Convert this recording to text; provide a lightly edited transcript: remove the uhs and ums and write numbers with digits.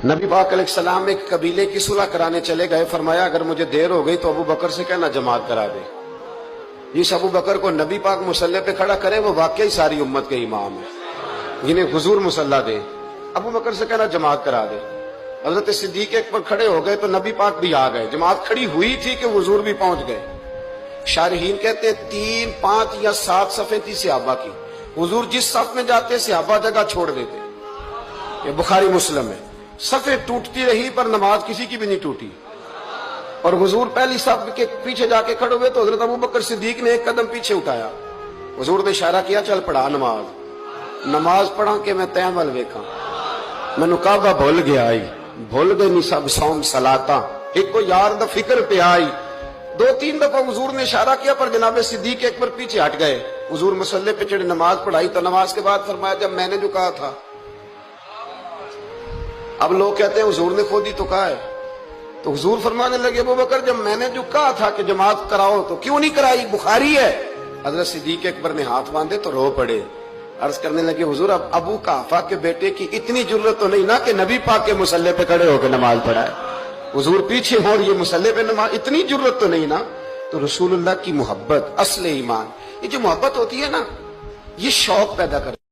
नबी पाक अलैहिस्सलाम एक कबीले की सुलह कराने चले गए। फरमाया अगर मुझे देर हो गई तो अबू बकर से कहना जमात करा दे। इस अबू बकर को नबी पाक मुसल्ले पे खड़ा करे, वो वाकई सारी उम्मत के इमाम है, जिन्हें हुजूर मुसल्ला दे। अबू बकर से कहना जमात करा दे। हजरत सिद्दीक एक पर खड़े हो गए तो नबी पाक भी आ गए। जमात खड़ी हुई थी कि हुजूर भी पहुंच गए। शारहीन कहते हैं 3, 5 या 7 सफ़े थी सहाबा की। हुजूर जिस सफ में जाते सहाबा जगह छोड़ देते। ये बुखारी मुस्लिम है। सफ़े टूटती रही पर नमाज किसी की भी नहीं टूटी। और हुजूर पहली सफ के पीछे जाके खड़े हुए तो हजरत अबू बकर सिद्दीक ने एक कदम पीछे उठाया। हुजूर ने इशारा किया चल पढ़ा नमाज। नमाज पढ़ा के मैं तैमल वेखा, मैनू काबा भुल गया आई, भुल गए नहीं सब सौम सलाता, एक को यार दा फिक्र पे आई। 2-3 दफा हुजूर ने इशारा किया पर जनाब सिद्दीक एक बार पीछे हट गए। हुजूर मसल्ले पे चढ़े, नमाज पढ़ाई तो नमाज के बाद फरमाया जब मैंने जो कहा था। अब लोग कहते हैं हुजूर ने खुद ही तो कहा है। तो हुजूर फरमाने लगे अबू बकर जब मैंने जो कहा था कि जमात कराओ तो क्यों नहीं कराई, बुखारी है। हजरत सिद्दीक अकबर ने हाथ बांधे तो रो पड़े। अर्ज करने लगे हुजूर अब अबू काफा के बेटे की इतनी जरूरत तो नहीं ना कि नबी पाक के मुसल्ले पे खड़े होकर नमाज पढ़ाए। हुजूर पीछे हो और ये मुसल्ले पे नमाज, इतनी जरूरत तो नहीं ना। तो रसूलुल्लाह की मोहब्बत असले ईमान, ये जो मोहब्बत होती है ना, ये शौक पैदा कर